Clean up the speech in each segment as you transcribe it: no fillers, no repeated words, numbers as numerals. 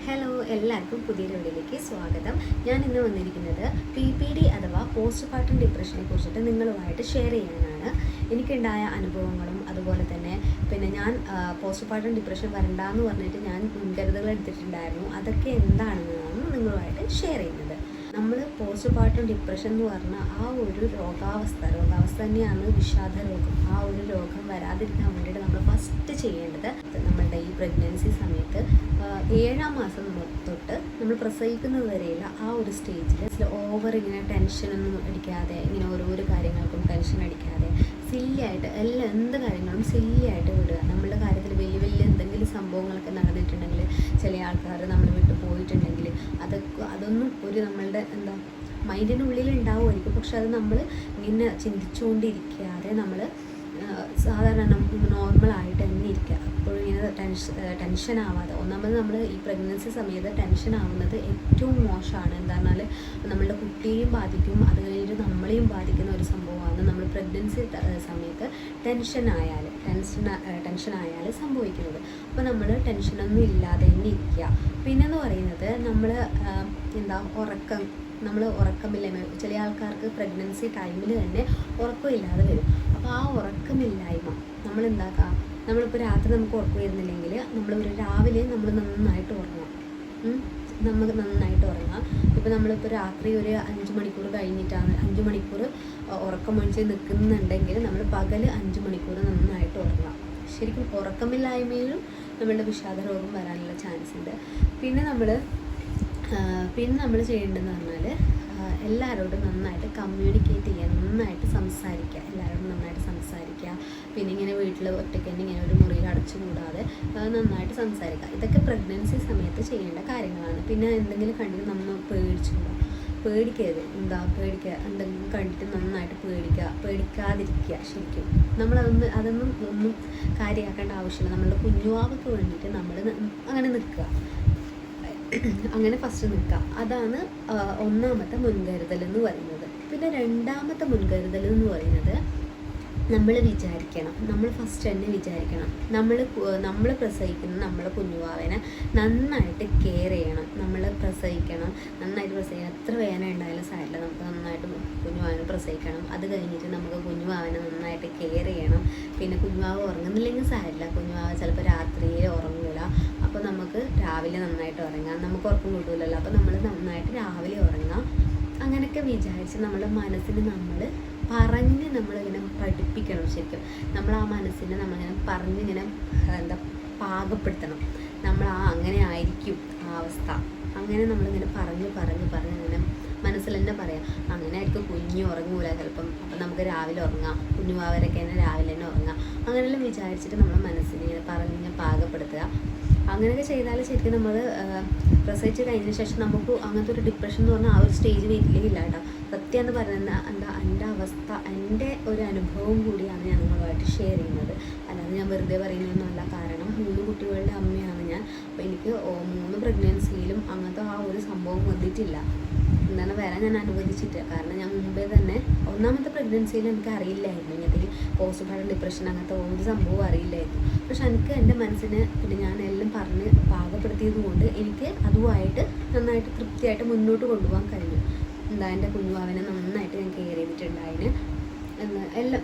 Hello, എല്ലാവർക്കും പുതിയൊരു വീഡിയോയിലേക്ക് സ്വാഗതം. ഞാൻ ഇന്ന് വന്നിരിക്കുന്നത് PPD അഥവാ പോസ്റ്റ് പാർട്ടം ഡിപ്രഷനെ കുറിച്ചിട്ട് നിങ്ങളുമായിട്ട് ഷെയർ ചെയ്യാനാണ്. എനിക്കുണ്ടായ അനുഭവങ്ങളും അതുപോലെ തന്നെ ഞാൻ പോസ്റ്റ് പാർട്ടം ഡിപ്രഷൻ വരണ്ടെന്ന് പറഞ്ഞിട്ട് ഞാൻ മുൻകരുതലുകൾ എടുത്തിട്ടുണ്ടായിരുന്നു. അതൊക്കെ എന്താണെന്നാണ് നിങ്ങളുമായിട്ട് ഷെയർ ചെയ്യുന്നത്. നമ്മൾ പോസ്റ്റ് പാർട്ടം ഡിപ്രഷൻ എന്ന് പറഞ്ഞാൽ ആ ഒരു രോഗാവസ്ഥ തന്നെയാണ് വിഷാദ രോഗം. ആ ഒരു രോഗം വരാതിരിക്കാൻ വേണ്ടിയിട്ട് നമ്മൾ ഫസ്റ്റ് ചെയ്യേണ്ടത് നമ്മളുടെ ഈ പ്രഗ്നൻസി സമയത്ത് 7-ാം മാസം തൊട്ട് നമ്മൾ പ്രസവിക്കുന്നത് വരെയുള്ള ആ ഒരു സ്റ്റേജിൽ ഓവർ ഇങ്ങനെ ടെൻഷനൊന്നും അടിക്കാതെ, ഇങ്ങനെ ഓരോരോ കാര്യങ്ങൾക്കും ടെൻഷൻ അടിക്കാതെ സില്ലിയായിട്ട് എന്ത് കാര്യങ്ങളും സില്ലിയായിട്ട് വിടുക. നമ്മളുടെ കാര്യത്തിൽ വലിയ എന്തെങ്കിലും സംഭവങ്ങളൊക്കെ നടന്നിട്ടുണ്ടെങ്കിൽ, ചില ആൾക്കാർ നമ്മൾ വിട്ട് പോയിട്ടുണ്ടെങ്കിൽ അതൊന്നും ഒരു നമ്മളുടെ മൈൻഡിനുള്ളിൽ ഉണ്ടാവുമായിരിക്കും. പക്ഷെ അത് നമ്മൾ ഇങ്ങനെ ചിന്തിച്ചുകൊണ്ടിരിക്കാതെ നമ്മൾ സാധാരണ നോർമലായിട്ട് തന്നെ ഇരിക്കുക. എപ്പോഴും ഇങ്ങനെ ടെൻഷൻ ആവാതെ. ഒന്നാമത് നമ്മൾ ഈ പ്രഗ്നൻസി സമയത്ത് ടെൻഷൻ ആവുന്നത് ഏറ്റവും മോശമാണ്. എന്താ പറഞ്ഞാൽ നമ്മളുടെ കുട്ടിയെയും ബാധിക്കും, അത് കഴിഞ്ഞിട്ട് നമ്മളെയും ബാധിക്കുന്ന ഒരു സംഭവമാണ് നമ്മൾ പ്രഗ്നൻസി സമയത്ത് ടെൻഷൻ ആയാൽ സംഭവിക്കുന്നത്. അപ്പോൾ നമ്മൾ ടെൻഷനൊന്നും ഇല്ലാതെ തന്നെ ഇരിക്കുക. പിന്നെന്ന് പറയുന്നത് ഉറക്കമില്ലായ്മ. ചില ആൾക്കാർക്ക് പ്രഗ്നൻസി ടൈമിൽ തന്നെ ഉറക്കമില്ലാതെ വരും. അപ്പോൾ ആ ഉറക്കമില്ലായ്മ നമ്മളിപ്പോൾ രാത്രി നമുക്ക് ഉറക്കം വരുന്നില്ലെങ്കിൽ രാവിലെ നമ്മൾ നന്നായിട്ട് ഉറങ്ങാം. ഇപ്പോൾ നമ്മളിപ്പോൾ രാത്രി ഒരു 5 മണിക്കൂർ കഴിഞ്ഞിട്ടാണ് 5 മണിക്കൂർ ഉറക്കം ഒഴിച്ച് നിൽക്കുന്നുണ്ടെങ്കിൽ നമ്മൾ പകൽ 5 മണിക്കൂർ നന്നായിട്ട് ഉറങ്ങാം. ശരിക്കും ഉറക്കമില്ലായ്മയിലും നമ്മളുടെ വിഷാദ രോഗം വരാനുള്ള ചാൻസ് ഉണ്ട്. പിന്നെ നമ്മൾ ചെയ്യേണ്ടതെന്ന് പറഞ്ഞാൽ എല്ലാവരോടും നന്നായിട്ട് കമ്മ്യൂണിക്കേറ്റ് ചെയ്യുക, നന്നായിട്ട് സംസാരിക്കുക. പിന്നെ ഇങ്ങനെ വീട്ടിൽ ഒറ്റയ്ക്ക് തന്നെ ഇങ്ങനെ ഒരു മുറിയിൽ അടച്ചുകൂടാതെ നന്നായിട്ട് സംസാരിക്കുക. ഇതൊക്കെ പ്രഗ്നൻസി സമയത്ത് ചെയ്യേണ്ട കാര്യങ്ങളാണ്. പിന്നെ എന്തെങ്കിലും കണ്ടിട്ട് നമ്മൾ പേടിക്കരുത്. എന്തെങ്കിലും കണ്ടിട്ട് നന്നായിട്ട് പേടിക്കാതിരിക്കുക. ശരിക്കും അതൊന്നും കാര്യമാക്കേണ്ട ആവശ്യമില്ല. നമ്മളുടെ കുഞ്ഞുവാവയ്ക്ക് വേണ്ടിയിട്ട് നമ്മൾ അങ്ങനെ ഫസ്റ്റ് നിൽക്കുക. അതാണ് ഒന്നാമത്തെ മുൻകരുതൽ എന്ന് പറയുന്നത്. പിന്നെ രണ്ടാമത്തെ മുൻകരുതൽ എന്ന് പറയുന്നത് നമ്മൾ ഫസ്റ്റ് തന്നെ വിചാരിക്കണം, നമ്മൾ പ്രസവിക്കുന്ന നമ്മളെ കുഞ്ഞുവാവനെ നന്നായിട്ട് കെയർ ചെയ്യണം. നന്നായിട്ട് പ്രസവിക്കണം. എത്ര വേദന ഉണ്ടായാലും സാരില്ല, നമുക്ക് നന്നായിട്ട് കുഞ്ഞുവാവനെ പ്രസവിക്കണം. അത് കഴിഞ്ഞിട്ട് നമുക്ക് കുഞ്ഞുവാവനെ നന്നായിട്ട് കെയർ ചെയ്യണം. പിന്നെ കുഞ്ഞുവാവ് ഉറങ്ങുന്നില്ലെങ്കിൽ സാരില്ല, കുഞ്ഞുവാവ് ചിലപ്പോൾ രാത്രിയെ ഉറങ്ങില്ല. അപ്പോൾ നമുക്ക് രാവിലെ നന്നായിട്ട് ഉറങ്ങാം. നമുക്ക് ഉറക്കം കിട്ടില്ലല്ലോ, അപ്പോൾ നമ്മൾ നന്നായിട്ട് രാവിലെ ഉറങ്ങാം. അങ്ങനെയൊക്കെ വിചാരിച്ച് നമ്മുടെ മനസ്സിന് നമ്മളിങ്ങനെ പഠിപ്പിക്കണം. ശരിക്കും നമ്മൾ ആ മനസ്സിനെ നമ്മളിങ്ങനെ പറഞ്ഞിങ്ങനെ പാകപ്പെടുത്തണം. അങ്ങനെ ആയിരിക്കും ആ അവസ്ഥ. അങ്ങനെ നമ്മളിങ്ങനെ പറഞ്ഞ് ഇങ്ങനെ മനസ്സിൽ തന്നെ പറയാം, അങ്ങനെ ആയിരിക്കും കുഞ്ഞ് ഉറങ്ങൂല ചിലപ്പം, അപ്പം നമുക്ക് രാവിലെ ഉറങ്ങാം, കുഞ്ഞുവാവരൊക്കെ തന്നെ രാവിലെ തന്നെ ഉറങ്ങാം. അങ്ങനെയെല്ലാം വിചാരിച്ചിട്ട് നമ്മളെ മനസ്സിനെ ഇങ്ങനെ പറഞ്ഞ് പാകപ്പെടുത്തുക. അങ്ങനെയൊക്കെ ചെയ്താൽ ശരിക്കും നമ്മൾ പ്രസവിച്ച് കഴിഞ്ഞ ശേഷം നമുക്ക് അങ്ങനത്തെ ഒരു ഡിപ്രഷൻ എന്ന് പറഞ്ഞാൽ ആ ഒരു സ്റ്റേജ് വരില്ല കേട്ടോ. സത്യം എന്ന് പറയുന്നത് എൻ്റെ അവസ്ഥ, എൻ്റെ ഒരു അനുഭവം കൂടിയാണ് ഞാൻ നിങ്ങളുമായിട്ട് ഷെയർ ചെയ്യുന്നത്. അല്ലാതെ ഞാൻ വെറുതെ പറയുന്നതൊന്നുമല്ല. കാരണം 3 കുട്ടികളുടെ അമ്മയാണ് ഞാൻ. അപ്പോൾ എനിക്ക് 3 പ്രഗ്നൻസിയിലും അങ്ങനത്തെ ആ ഒരു സംഭവം വന്നിട്ടില്ല. വരാൻ ഞാൻ അനുവദിച്ചിട്ട്. കാരണം ഞാൻ മുമ്പേ തന്നെ ഒന്നാമത്തെ പ്രഗ്നൻസിയിൽ എനിക്ക് അറിയില്ലായിരുന്നു ഇങ്ങനത്തെ പോസ്റ്റ് പാർട്ടം ഡിപ്രഷൻ അങ്ങനത്തെ ഒരു സംഭവം അറിയില്ലായിരുന്നു. പക്ഷെ എനിക്ക് എൻ്റെ മനസ്സിന് ഞാൻ എല്ലാം പറഞ്ഞ് പാകപ്പെടുത്തിയത് കൊണ്ട് എനിക്ക് അതുമായിട്ട് നന്നായിട്ട് തൃപ്തിയായിട്ട് മുന്നോട്ട് കൊണ്ടുപോകാൻ കഴിഞ്ഞു. എൻ്റെ കുഞ്ഞുവാവനെ നന്നായിട്ട് ഞാൻ കെയർ ചെയ്തിട്ടുണ്ടായിരുന്നു.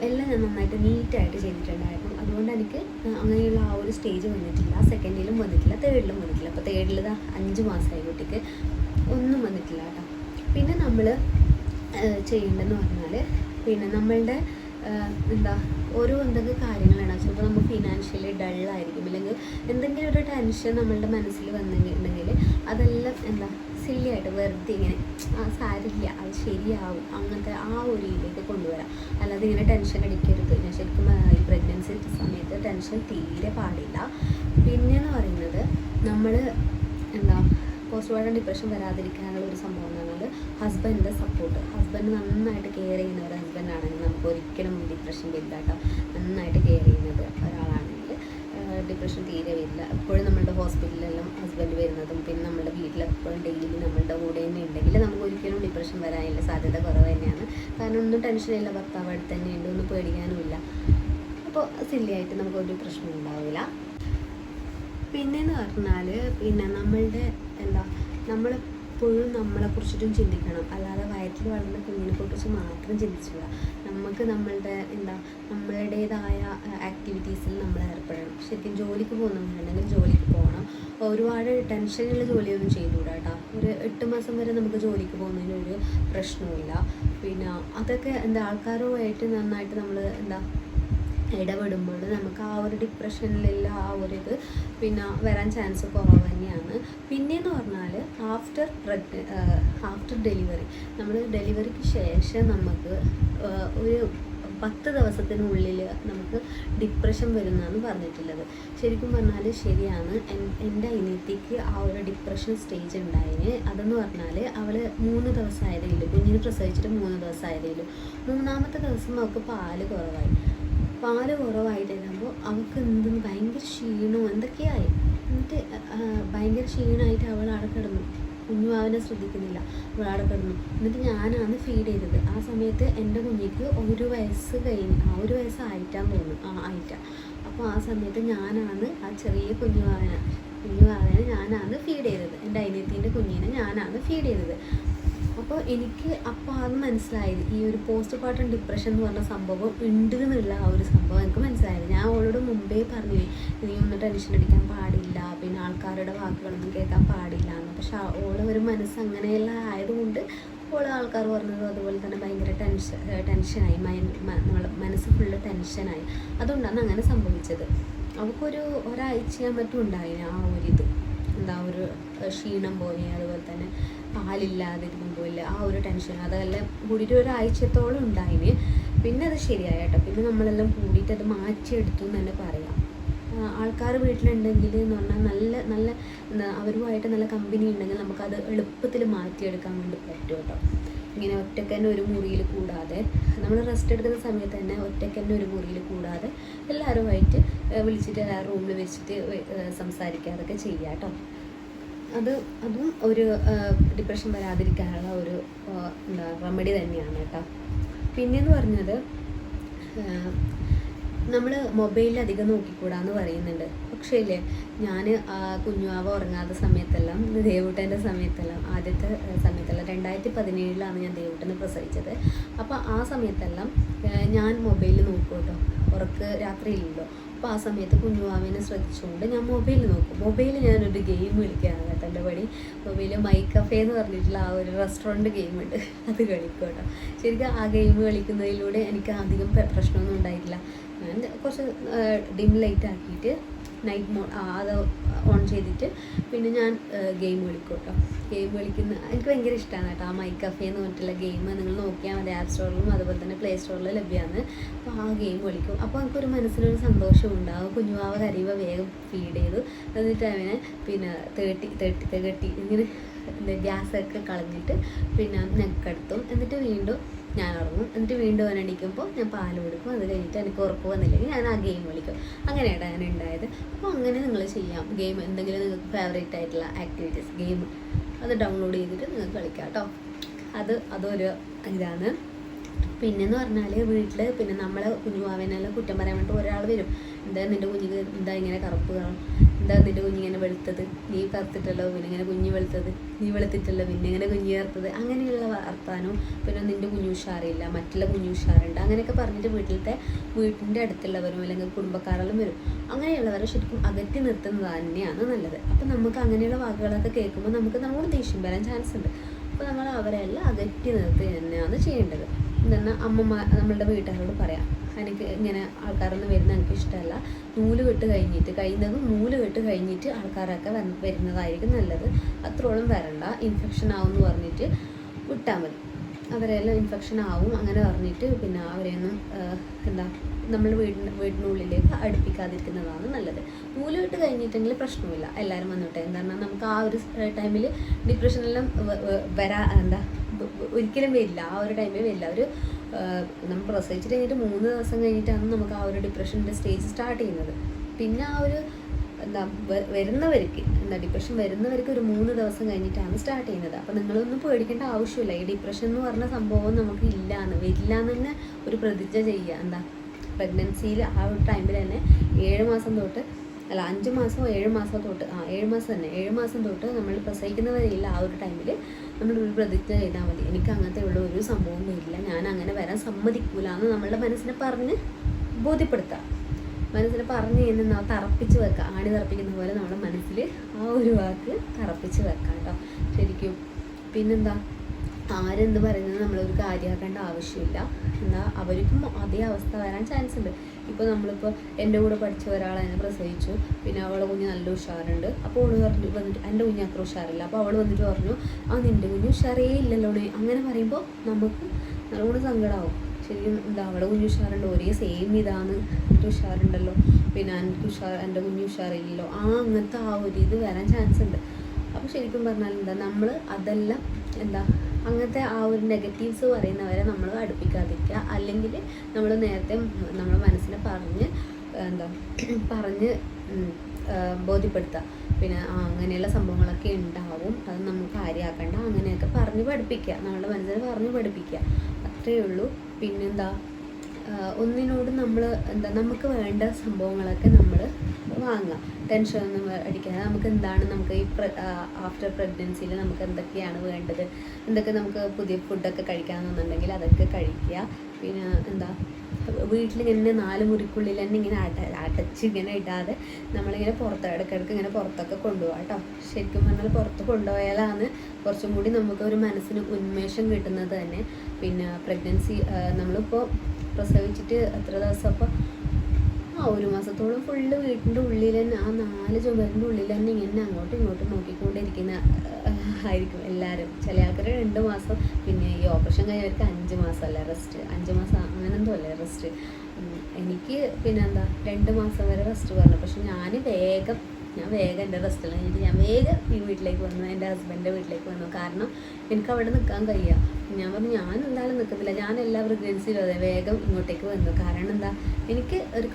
എല്ലാം ഞാൻ നന്നായിട്ട് നീറ്റായിട്ട് ചെയ്തിട്ടുണ്ടായിരുന്നു. അതുകൊണ്ട് എനിക്ക് അങ്ങനെയുള്ള ആ ഒരു സ്റ്റേജ് വന്നിട്ടില്ല. സെക്കൻഡിലും വന്നിട്ടില്ല, തേർഡിലും വന്നിട്ടില്ല. അപ്പോൾ തേർഡിൽ 5 മാസമായി കുട്ടിക്ക്, ഒന്നും വന്നിട്ടില്ല കേട്ടോ. പിന്നെ നമ്മൾ ചെയ്യേണ്ടതെന്ന് പറഞ്ഞാൽ നമ്മളുടെ എന്തെങ്കിലും കാര്യങ്ങളാണ്. ചിലപ്പോൾ നമുക്ക് ഫിനാൻഷ്യലി ഡള്ളായിരിക്കും, അല്ലെങ്കിൽ എന്തെങ്കിലും ഒരു ടെൻഷൻ നമ്മളുടെ മനസ്സിൽ വന്നിട്ടുണ്ടെങ്കിൽ അതെല്ലാം സില്ലിയായിട്ട് വെറുതെ ഇങ്ങനെ സാരില്ല, അത് ശരിയാവും, അങ്ങനത്തെ ആ ഒരു രീതിയിലേക്ക് കൊണ്ടുവരാം. അല്ലാതെ ഇങ്ങനെ ടെൻഷൻ അടിക്കരുത്. ഞാൻ ശരിക്കും ഈ പ്രഗ്നൻസി സമയത്ത് ടെൻഷൻ തീരെ പാടില്ല. പിന്നെയെന്ന് പറയുന്നത് നമ്മൾ പോസ്റ്റ് പാർട്ടം ഡിപ്രഷൻ വരാതിരിക്കാനുള്ള ഒരു സംഭവം എന്ന് പറഞ്ഞാൽ ഹസ്ബൻഡിൻ്റെ സപ്പോർട്ട്. ഹസ്ബൻഡ് നന്നായിട്ട് കെയർ ചെയ്യുന്ന ഒരു ഹസ്ബൻഡാണെങ്കിൽ നമുക്ക് ഒരിക്കലും ഡിപ്രഷൻ വരില്ല കേട്ടോ. നന്നായിട്ട് കെയർ ചെയ്യുന്നത് ഒരാളാണെങ്കിൽ ഡിപ്രഷൻ തീരെ വരില്ല. എപ്പോഴും നമ്മളുടെ ഹോസ്പിറ്റലിലെല്ലാം ഹസ്ബൻഡ് വരുന്നതും പിന്നെ നമ്മുടെ വീട്ടിലെപ്പോഴും ഡെയിലി നമ്മളുടെ കൂടെ തന്നെ ഉണ്ടെങ്കിൽ നമുക്ക് ഒരിക്കലും ഡിപ്രഷൻ വരാനുള്ള സാധ്യത കുറവ് തന്നെയാണ്. കാരണം ഒന്നും ടെൻഷനില്ല, ഭർത്താവ് അടുത്ത് തന്നെ ഉണ്ട്, ഒന്നും പേടിക്കാനുമില്ല. അപ്പോൾ സില്ലിയായിട്ട് നമുക്കൊരു പ്രശ്നം ഉണ്ടാവില്ല. പിന്നെയെന്ന് പറഞ്ഞാൽ നമ്മളുടെ എന്താ നമ്മളെപ്പോഴും നമ്മളെക്കുറിച്ചിട്ടും ചിന്തിക്കണം. അല്ലാതെ വയറ്റിൽ വളർന്ന കുഞ്ഞിനെക്കുറിച്ച് മാത്രം ചിന്തിച്ചില്ല. നമുക്ക് നമ്മളുടേതായ ആക്ടിവിറ്റീസിൽ നമ്മൾ ഏർപ്പെടണം. ശരിക്കും ജോലിക്ക് പോകുന്നവരുണ്ടെങ്കിൽ ജോലിക്ക് പോകണം. ഒരുപാട് ടെൻഷനുള്ള ജോലിയൊന്നും ചെയ്തുകൂടാ കേട്ടോ. ഒരു 8 മാസം വരെ നമുക്ക് ജോലിക്ക് പോകുന്നതിന് ഒരു പ്രശ്നവുമില്ല. അതൊക്കെ ആൾക്കാരുമായിട്ട് നന്നായിട്ട് നമ്മൾ ഇടപെടുമ്പോൾ നമുക്ക് ആ ഒരു ഡിപ്രഷനിലുള്ള ആ ഒരു ഇത് വരാൻ ചാൻസ് കുറവ് തന്നെയാണ്. പിന്നെയെന്ന് പറഞ്ഞാൽ ആഫ്റ്റർ ഡെലിവറി, നമ്മൾ ഡെലിവറിക്ക് ശേഷം നമുക്ക് ഒരു 10 ദിവസത്തിനുള്ളിൽ നമുക്ക് ഡിപ്രഷൻ വരുന്നതാണ് പറഞ്ഞിട്ടുള്ളത്. ശരിക്കും പറഞ്ഞാൽ ശരിയാണ്. എൻ്റെ അനിയത്തിക്ക് ആ ഒരു ഡിപ്രഷൻ സ്റ്റേജ് ഉണ്ടായിന്. അതെന്ന് പറഞ്ഞാൽ അവൾ 3 ദിവസമായതേ ഉള്ളൂ, കുഞ്ഞിന് പ്രസവിച്ചിട്ട് 3 ദിവസമായതേ ഉള്ളൂ. 3ാമത്തെ ദിവസം അവൾക്ക് പാല് കുറവായിട്ട് കഴിയുമ്പോൾ അവൾക്ക് ഭയങ്കര ക്ഷീണവും എന്തൊക്കെയായി. എന്നിട്ട് ഭയങ്കര ക്ഷീണമായിട്ട് അവൾ അവിടെ കിടന്നു. കുഞ്ഞുവാവനെ ശ്രദ്ധിക്കുന്നില്ല, അവൾ അവിടെ കിടന്നു. എന്നിട്ട് ഞാനാണ് ഫീഡ് ചെയ്തത്. ആ സമയത്ത് എൻ്റെ കുഞ്ഞിക്ക് 1 വയസ്സ് കഴിഞ്ഞ് 1 വയസ്സായിട്ടാന്ന് തോന്നുന്നു, ആയിട്ടാ. അപ്പോൾ ആ സമയത്ത് ഞാനാണ് ആ ചെറിയ കുഞ്ഞുവാവനെ ഞാനാണ് ഫീഡ് ചെയ്തത്. എൻ്റെ അനിയത്തീൻ്റെ കുഞ്ഞിനെ ഞാനാണ് ഫീഡ് ചെയ്തത്. അപ്പോൾ എനിക്ക് അത് മനസ്സിലായത്, ഈ ഒരു പോസ്റ്റ് പാർട്ടം ഡിപ്രഷൻ എന്ന് പറഞ്ഞ സംഭവം ഉണ്ട് എന്നുള്ള ആ ഒരു സംഭവം എനിക്ക് മനസ്സിലായത്. ഞാൻ അവളോട് മുമ്പേ പറഞ്ഞു, നീ ഒന്നും ടെൻഷൻ അടിക്കാൻ പാടില്ല, ആൾക്കാരുടെ വാക്കുകളൊന്നും കേൾക്കാൻ പാടില്ല എന്ന്. പക്ഷെ ഒരു മനസ്സ് അങ്ങനെയുള്ള ആയതുകൊണ്ട് ആൾക്കാർ പറഞ്ഞത് അതുപോലെ തന്നെ ഭയങ്കര ടെൻഷനായി, നമ്മളെ മനസ്സ് ഫുള്ള് ടെൻഷനായി. അതുകൊണ്ടാണ് അങ്ങനെ സംഭവിച്ചത്. അവൾക്കൊരു ഒരാഴ്ച മറ്റും ഉണ്ടായിന് ആ ഒരു ഒരു ക്ഷീണം പോലെ, അതുപോലെ തന്നെ പാലില്ലാതിരിക്കുമ്പോൾ ആ ഒരു ടെൻഷൻ അതെല്ലാം കൂടിയിട്ട് ഒരാഴ്ചത്തോളം ഉണ്ടായിന്. പിന്നെ അത് ശരിയായി കേട്ടോ. പിന്നെ നമ്മളെല്ലാം കൂടിയിട്ട് അത് മാറ്റിയെടുത്തു എന്ന് തന്നെ പറയാം. ആൾക്കാർ വീട്ടിലുണ്ടെങ്കിൽ എന്ന് പറഞ്ഞാൽ നല്ല അവരുമായിട്ട് നല്ല കമ്പനി ഉണ്ടെങ്കിൽ നമുക്കത് എളുപ്പത്തിൽ മാറ്റിയെടുക്കാൻ വേണ്ടി പറ്റും കേട്ടോ. ഇങ്ങനെ ഒറ്റയ്ക്ക് തന്നെ ഒരു മുറിയിൽ കൂടാതെ, നമ്മൾ റെസ്റ്റ് എടുക്കുന്ന സമയത്ത് തന്നെ ഒറ്റയ്ക്ക് തന്നെ ഒരു മുറിയിൽ കൂടാതെ എല്ലാവരുമായിട്ട് വിളിച്ചിട്ട് എല്ലാവരും റൂമിൽ വെച്ചിട്ട് സംസാരിക്കുക, അതൊക്കെ ചെയ്യാം കേട്ടോ. അതും ഒരു ഡിപ്രഷൻ വരാതിരിക്കാനുള്ള ഒരു റെമഡി തന്നെയാണ് കേട്ടോ. പിന്നെയെന്ന് പറഞ്ഞത് നമ്മൾ മൊബൈലിൽ അധികം നോക്കിക്കൂടാന്ന് പറയുന്നുണ്ട്. പക്ഷേ ഇല്ലേ, ഞാൻ കുഞ്ഞുവാവ ഉറങ്ങാത്ത സമയത്തെല്ലാം, ദേവൂട്ടൻ്റെ സമയത്തെല്ലാം, ആദ്യത്തെ സമയത്തെല്ലാം 2017 ഞാൻ ദേവൂട്ടനെ പ്രസവിച്ചത്. അപ്പോൾ ആ സമയത്തെല്ലാം ഞാൻ മൊബൈലിൽ നോക്കും കേട്ടോ. ഉറക്ക് രാത്രിയില്ലല്ലോ. അപ്പോൾ ആ സമയത്ത് കുഞ്ഞുവാവിനെ ശ്രദ്ധിച്ചുകൊണ്ട് ഞാൻ മൊബൈൽ നോക്കും. മൊബൈലിൽ ഞാനൊരു ഗെയിം കളിക്കുകയാണ് കേട്ടോ. എൻ്റെ പടി മൊബൈലിൽ മൈ കഫേ എന്ന് പറഞ്ഞിട്ടുള്ള ആ ഒരു റെസ്റ്റോറൻറ്റ് ഗെയിമുണ്ട്, അത് കളിക്കും കേട്ടോ. ശരിക്കും ആ ഗെയിം കളിക്കുന്നതിലൂടെ എനിക്ക് അധികം പ്രശ്നമൊന്നും ഉണ്ടായിട്ടില്ല. ഞാൻ കുറച്ച് ഡിം ലൈറ്റ് ആക്കിയിട്ട് നൈറ്റ് മോഡ് അത് ഓൺ ചെയ്തിട്ട് പിന്നെ ഞാൻ ഗെയിം കളിക്കും കേട്ടോ. ഗെയിം കളിക്കുന്ന എനിക്ക് ഭയങ്കര ഇഷ്ടമാണ് കേട്ടോ. ആ മൈ കഫേ എന്ന് പറഞ്ഞിട്ടുള്ള ഗെയിം നിങ്ങൾ നോക്കിയാൽ മതി, ആപ്പ് സ്റ്റോറിലും അതുപോലെ തന്നെ പ്ലേ സ്റ്റോറിലും ലഭ്യമാണ്. അപ്പോൾ ആ ഗെയിം കളിക്കും. അപ്പോൾ എനിക്കൊരു മനസ്സിലൊരു സന്തോഷം ഉണ്ടാകും. കുഞ്ഞുവാവ കരയുമ്പോൾ വേഗം ഫീഡ് ചെയ്തു, എന്നിട്ട് അവനെ തേട്ടി ഇങ്ങനെ ഗ്യാസൊക്കെ കളഞ്ഞിട്ട് പിന്നെ നെക്കെടുത്തും, എന്നിട്ട് വീണ്ടും ഞാൻ ഉറങ്ങും. എന്നിട്ട് വീണ്ടും അവൻ എണീക്കുമ്പോൾ ഞാൻ പാൽ കൊടുക്കും. അത് കഴിഞ്ഞിട്ട് എനിക്ക് ഉറപ്പ് വന്നില്ലെങ്കിൽ ഞാൻ ആ ഗെയിം കളിക്കും. അങ്ങനെയാണ് ഞാൻ ഉണ്ടായത്. അപ്പോൾ അങ്ങനെ നിങ്ങൾ ചെയ്യാം. ഗെയിം എന്തെങ്കിലും നിങ്ങൾക്ക് ഫേവറേറ്റ് ആയിട്ടുള്ള ആക്ടിവിറ്റീസ് ഗെയിം അത് ഡൗൺലോഡ് ചെയ്തിട്ട് നിങ്ങൾക്ക് കളിക്കാം കേട്ടോ. അതൊരു ഇതാണ്. പിന്നെയെന്ന് പറഞ്ഞാൽ വീട്ടിൽ പിന്നെ നമ്മളെ കുഞ്ഞുവാവനെല്ലാം കുറ്റം പറയാൻ വേണ്ടി ഒരാൾ വരും. എന്താ നിൻ്റെ കുഞ്ഞിക്ക് എന്താ ഇങ്ങനെ കറുപ്പ് കാണും, എന്താ നിൻ്റെ കുഞ്ഞിങ്ങനെ വെളുത്തത്, നീ കറുത്തിട്ടല്ലോ പിന്നെ ഇങ്ങനെ കുഞ്ഞ് വെളുത്തത്, നീ വെളുത്തിട്ടല്ലോ പിന്നെ ഇങ്ങനെ കുഞ്ഞ് കറുത്തത്, അങ്ങനെയുള്ള വർത്താനവും പിന്നെ നിൻ്റെ കുഞ്ഞു ഉഷാറില്ല, മറ്റുള്ള കുഞ്ഞു ഉഷാറുണ്ട്, അങ്ങനെയൊക്കെ പറഞ്ഞിട്ട് വീട്ടിൻ്റെ അടുത്തുള്ളവരും അല്ലെങ്കിൽ കുടുംബക്കാരെല്ലാം വരും. അങ്ങനെയുള്ളവരെ ശരിക്കും അകറ്റി നിർത്തുന്നത് തന്നെയാണ് നല്ലത്. അപ്പം നമുക്ക് അങ്ങനെയുള്ള വാക്കുകളൊക്കെ കേൾക്കുമ്പോൾ നമുക്ക് ദേഷ്യം വരാൻ ചാൻസ് ഉണ്ട്. അപ്പോൾ നമ്മൾ അവരെല്ലാം അകറ്റി നിർത്തി തന്നെയാണ് ചെയ്യേണ്ടത്. എന്നാൽ നമ്മളുടെ വീട്ടുകാരോട് പറയാം, എനിക്ക് ഇങ്ങനെ ആൾക്കാരൊന്നും വരുന്നത് എനിക്ക് ഇഷ്ടമല്ല, കഴിയുന്നതും നൂല് കെട്ട് കഴിഞ്ഞിട്ട് ആൾക്കാരൊക്കെ വരുന്നതായിരിക്കും നല്ലത്, അത്രോളം വരണ്ട, ഇൻഫെക്ഷൻ ആവുമെന്ന് പറഞ്ഞിട്ട് വിട്ടാൽ മതി. അവരെല്ലാം ഇൻഫെക്ഷൻ ആവും അങ്ങനെ പറഞ്ഞിട്ട് പിന്നെ അവരെയൊന്നും നമ്മൾ വീടിനുള്ളിലേക്ക് അടുപ്പിക്കാതിരിക്കുന്നതാണ് നല്ലത്. നൂല് കെട്ട് കഴിഞ്ഞിട്ടെങ്കിൽ പ്രശ്നമില്ല, എല്ലാവരും വന്നോട്ടെ. എന്താണ് നമുക്ക് ആ ഒരു ടൈമിൽ ഡിപ്രഷനെല്ലാം ഒരിക്കലും വരില്ല, ആ ഒരു ടൈമിൽ വരില്ല. നമ്മൾ പ്രസവിച്ചിട്ട് കഴിഞ്ഞിട്ട് 3 ദിവസം കഴിഞ്ഞിട്ടാണ് നമുക്ക് ആ ഒരു ഡിപ്രഷൻ്റെ സ്റ്റേജ് സ്റ്റാർട്ട് ചെയ്യുന്നത്. പിന്നെ ആ ഒരു ഡിപ്രഷൻ വരുന്നവർക്ക് ഒരു 3 ദിവസം കഴിഞ്ഞിട്ടാണ് സ്റ്റാർട്ട് ചെയ്യുന്നത്. അപ്പോൾ നിങ്ങളൊന്നും പേടിക്കേണ്ട ആവശ്യമില്ല. ഈ ഡിപ്രഷൻ എന്ന് പറഞ്ഞ സംഭവം നമുക്ക് വരില്ല എന്ന് തന്നെ ഒരു പ്രതിജ്ഞ ചെയ്യുക. പ്രഗ്നൻസിയിൽ ആ ഒരു ടൈമിൽ തന്നെ 7 മാസം തൊട്ട് അല്ല 5 മാസം 7 മാസം തൊട്ട് 7 മാസം തന്നെ 7 മാസം തൊട്ട് നമ്മൾ പ്രസവിക്കുന്നവരില്ല. ആ ഒരു ടൈമിൽ നമ്മളൊരു പ്രതിജ്ഞ ചെയ്താൽ മതി, എനിക്ക് അങ്ങനത്തെ ഉള്ള ഒരു സംഭവം വരില്ല, ഞാൻ അങ്ങനെ വരാൻ സമ്മതിക്കൂല എന്ന് നമ്മളുടെ മനസ്സിനെ പറഞ്ഞ് ബോധ്യപ്പെടുത്തുക. മനസ്സിനെ പറഞ്ഞ് കഴിഞ്ഞാൽ തറപ്പിച്ച് വെക്കുക, ആണി തറപ്പിക്കുന്ന പോലെ നമ്മുടെ മനസ്സിൽ ആ ഒരു വാക്ക് തറപ്പിച്ച് വെക്കാം കേട്ടോ ശരിക്കും. പിന്നെന്താ, ആരെന്ത് പറയുന്നത് നമ്മളൊരു കാര്യമാക്കേണ്ട ആവശ്യമില്ല. എന്നാൽ അവർക്കും അതേ അവസ്ഥ വരാൻ ചാൻസ് ഉണ്ട്. ഇപ്പോൾ നമ്മളിപ്പോൾ എൻ്റെ കൂടെ പഠിച്ച ഒരാൾ എന്നെ പ്രസവിച്ചു, പിന്നെ അവളെ കുഞ്ഞ് നല്ല ഉഷാറുണ്ട്. അപ്പോൾ അവൾ പറഞ്ഞു വന്നിട്ട് എൻ്റെ കുഞ്ഞ് അത്ര ഉഷാറില്ല. അപ്പോൾ അവൾ വന്നിട്ട് പറഞ്ഞു നിൻ്റെ കുഞ്ഞ് ഉഷാറേ ഇല്ലല്ലോ. അങ്ങനെ പറയുമ്പോൾ നമുക്ക് നല്ലോണം സങ്കടമാവും. ശരിക്കും എന്താ, അവളെ കുഞ്ഞ് ഉഷാറുണ്ട്, ഒരേ സെയിം ഇതാണ്, എന്നിട്ട് ഉഷാറുണ്ടല്ലോ, പിന്നെ എൻ്റെ കുഞ്ഞ് ഉഷാറില്ലല്ലോ, അങ്ങനത്തെ ആ ഒരു ഇത് വരാൻ ചാൻസ് ഉണ്ട്. അപ്പോൾ ശരിക്കും പറഞ്ഞാൽ എന്താ, നമ്മൾ അതെല്ലാം എന്താ അങ്ങനത്തെ ആ ഒരു നെഗറ്റീവ്സ് പറയുന്നവരെ നമ്മൾ അടുപ്പിക്കാതിരിക്കുക. അല്ലെങ്കിൽ നമ്മൾ നേരത്തെ നമ്മുടെ മനസ്സിനെ പറഞ്ഞ് ബോധ്യപ്പെടുത്തുക. പിന്നെ അങ്ങനെയുള്ള സംഭവങ്ങളൊക്കെ ഉണ്ടാവും, അത് നമുക്ക് കാര്യമാക്കണ്ട, അങ്ങനെയൊക്കെ പറഞ്ഞ് പഠിപ്പിക്കുക, നമ്മളുടെ മനസ്സിനെ പറഞ്ഞ് പഠിപ്പിക്കുക, അത്രയേ ഉള്ളൂ. പിന്നെന്താ, ഒന്നിനോട് നമ്മൾ നമുക്ക് വേണ്ട സംഭവങ്ങളൊക്കെ നമ്മൾ വാങ്ങുക, ടെൻഷനൊന്നും അടിക്കാതെ. നമുക്ക് എന്താണ്, നമുക്ക് ഈ ആഫ്റ്റർ പ്രഗ്നൻസിയിൽ നമുക്ക് എന്തൊക്കെയാണ് വേണ്ടത്, എന്തൊക്കെ നമുക്ക് പുതിയ ഫുഡൊക്കെ കഴിക്കാമെന്നുണ്ടെങ്കിൽ അതൊക്കെ കഴിക്കുക. പിന്നെ എന്താ, വീട്ടിലിങ്ങനെ 4 മുറിക്കുള്ളിൽ തന്നെ ഇങ്ങനെ അടച്ച് ഇങ്ങനെ ഇടാതെ നമ്മളിങ്ങനെ ഇടയ്ക്കിടയ്ക്ക് ഇങ്ങനെ പുറത്തൊക്കെ കൊണ്ടുപോകാം കേട്ടോ. ശരിക്കും പറഞ്ഞാൽ പുറത്ത് കൊണ്ടുപോയാലാണ് കുറച്ചും കൂടി നമുക്ക് ഒരു മനസ്സിന് ഉന്മേഷം കിട്ടുന്നത് തന്നെ. പിന്നെ പ്രഗ്നൻസി നമ്മളിപ്പോൾ പ്രസവിച്ചിട്ട് എത്ര ദിവസം, അപ്പോൾ 1 മാസത്തോളം ഫുള്ള് വീട്ടിൻ്റെ ഉള്ളിൽ തന്നെ, ആ 4 ചുമരിൻ്റെ ഉള്ളിൽ തന്നെ ഇങ്ങനെ അങ്ങോട്ടും ഇങ്ങോട്ടും നോക്കിക്കൊണ്ടിരിക്കുന്ന ആയിരിക്കും എല്ലാവരും. ചില ആൾക്കാർ 2 മാസം, പിന്നെ ഈ ഓപ്പറേഷൻ കഴിഞ്ഞവർക്ക് 5 മാസമല്ലേ റെസ്റ്റ്, 5 മാസം അങ്ങനെന്തോ അല്ലേ റെസ്റ്റ്. എനിക്ക് പിന്നെ എന്താ 2 മാസം വരെ റെസ്റ്റ് പറഞ്ഞു. പക്ഷെ ഞാൻ വേഗം എൻ്റെ റെസ്റ്റ് കഴിഞ്ഞിട്ട് ഞാൻ വേഗം ഈ വീട്ടിലേക്ക് വന്നു, എൻ്റെ ഹസ്ബൻഡിൻ്റെ വീട്ടിലേക്ക് വന്നു. കാരണം എനിക്ക് അവിടെ നിൽക്കാൻ കഴിയുക. ഞാൻ പറഞ്ഞു ഞാൻ എന്തായാലും നിൽക്കുന്നില്ല, ഞാൻ എല്ലാ പ്രഗ്നൻസിയിലും അതെ വേഗം ഇങ്ങോട്ടേക്ക് വന്നു. കാരണം എന്താ, എനിക്ക് ഒരു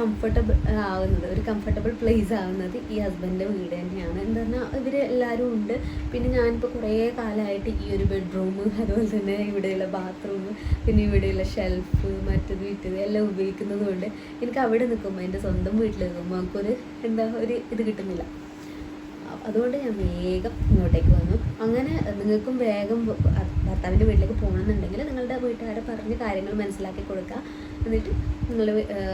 കംഫർട്ടബിൾ പ്ലേസ് ആവുന്നത് ഈ ഹസ്ബൻഡിൻ്റെ വീട് തന്നെയാണ്. എന്താ പറഞ്ഞാൽ ഇവർ എല്ലാവരും ഉണ്ട്. പിന്നെ ഞാനിപ്പോൾ കുറേ കാലമായിട്ട് ഈ ഒരു ബെഡ്റൂം, അതുപോലെ തന്നെ ഇവിടെയുള്ള ബാത്റൂം, പിന്നെ ഇവിടെയുള്ള ഷെൽഫ്, മറ്റത് എല്ലാം ഉപയോഗിക്കുന്നത് കൊണ്ട് എനിക്ക് അവിടെ നിൽക്കുമ്പോൾ, എൻ്റെ സ്വന്തം വീട്ടിൽ നിൽക്കുമ്പോൾ നമുക്കൊരു ഒരു ഇത് കിട്ടുന്നില്ല. അതുകൊണ്ട് ഞാൻ വേഗം ഇങ്ങോട്ടേക്ക് വന്നു. അങ്ങനെ നിങ്ങൾക്കും വേഗം ഭർത്താവിൻ്റെ വീട്ടിലേക്ക് പോകണമെന്നുണ്ടെങ്കിൽ നിങ്ങളുടെ വീട്ടുകാരെ പറഞ്ഞ് കാര്യങ്ങൾ മനസ്സിലാക്കി കൊടുക്കുക. എന്നിട്ട് നിങ്ങൾ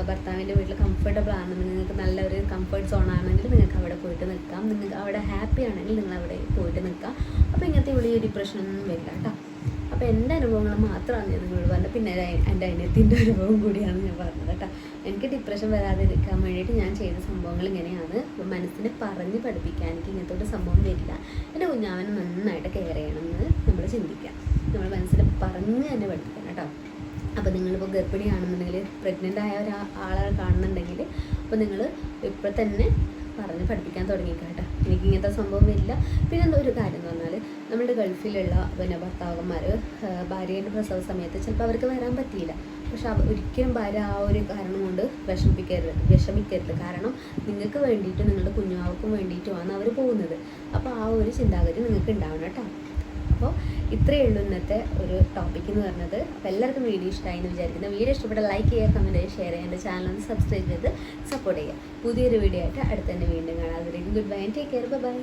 ഭർത്താവിൻ്റെ വീട്ടിൽ കംഫർട്ടബിൾ ആണെന്ന്, നിങ്ങൾക്ക് നല്ലൊരു കംഫർട്ട് സോൺ ആണെങ്കിൽ നിങ്ങൾക്ക് അവിടെ പോയിട്ട് നിൽക്കാം. നിങ്ങൾക്ക് അവിടെ ഹാപ്പി ആണെങ്കിൽ നിങ്ങൾ അവിടെ പോയിട്ട് നിൽക്കാം. അപ്പോൾ ഇങ്ങനത്തെ വലിയ ഡിപ്രഷനൊന്നും വരില്ല കേട്ടോ. അപ്പോൾ എൻ്റെ അനുഭവങ്ങൾ മാത്രമാണ് ഞാൻ നിങ്ങളോട് പറഞ്ഞത്. പിന്നെ എൻ്റെ അനിയത്തിൻ്റെ അനുഭവം കൂടിയാണ് ഞാൻ പറഞ്ഞത് കേട്ടോ. എനിക്ക് ഡിപ്രഷൻ വരാതിരിക്കാൻ വേണ്ടിയിട്ട് ഞാൻ ചെയ്ത സംഭവങ്ങൾ ഇങ്ങനെയാണ്. മനസ്സിനെ പറഞ്ഞ് പഠിപ്പിക്കാൻ എനിക്ക് ഇങ്ങനത്തെ ഒരു സംഭവം വരില്ല, എൻ്റെ കുഞ്ഞാവനെ നന്നായിട്ട് കെയർ ചെയ്യണമെന്ന് നമ്മൾ ചിന്തിക്കുക, നമ്മൾ മനസ്സിനെ പറഞ്ഞ് തന്നെ പഠിപ്പിക്കണം കേട്ടോ. അപ്പോൾ നിങ്ങളിപ്പോൾ ഗർഭിണിയാണെന്നുണ്ടെങ്കിൽ, പ്രഗ്നൻ്റ് ആയ ഒരാളെ കാണുന്നുണ്ടെങ്കിൽ, അപ്പോൾ നിങ്ങൾ ഇപ്പോൾ തന്നെ പറഞ്ഞ് പഠിപ്പിക്കാൻ തുടങ്ങിക്കാം കേട്ടോ. എനിക്ക് ഇങ്ങനത്തെ സംഭവം വരില്ല. പിന്നെ എന്താ ഒരു കാര്യം എന്ന് പറഞ്ഞാൽ, നമ്മുടെ ഗൾഫിലുള്ള പിന്നെ ഭർത്താക്കന്മാർ ഭാര്യയുടെ പ്രസവ സമയത്ത് ചിലപ്പോൾ അവർക്ക് വരാൻ പറ്റിയില്ല. പക്ഷെ ഒരിക്കലും ഭാര്യ ആ ഒരു കാരണം കൊണ്ട് വിഷമിക്കരുത്. കാരണം നിങ്ങൾക്ക് വേണ്ടിയിട്ട്, നിങ്ങളുടെ കുഞ്ഞുവാവർക്കും വേണ്ടിയിട്ടുമാണ് അവർ പോകുന്നത്. അപ്പോൾ ആ ഒരു ചിന്താഗതി നിങ്ങൾക്ക് ഉണ്ടാവണം കേട്ടോ. അപ്പോൾ ഇത്രയേ ഉള്ളൂ ഇന്നത്തെ ഒരു ടോപ്പിക് എന്ന് പറഞ്ഞത്. അപ്പോൾ എല്ലാവർക്കും വീഡിയോ ഇഷ്ടമായി എന്ന് വിചാരിക്കുന്നത്. വീഡിയോ ഇഷ്ടപ്പെട്ട ലൈക്ക് ചെയ്യുക, കമൻറ്റ് ചെയ്യുക, ഷെയർ ചെയ്യുക, എൻ്റെ ചാനൽ ഒന്ന് സബ്സ്ക്രൈബ് ചെയ്ത് സപ്പോർട്ട് ചെയ്യുക. പുതിയൊരു വീഡിയോ ആയിട്ട് അടുത്ത തന്നെ വീണ്ടും കാണാം. അതുവരെയും goodbye, take care, by.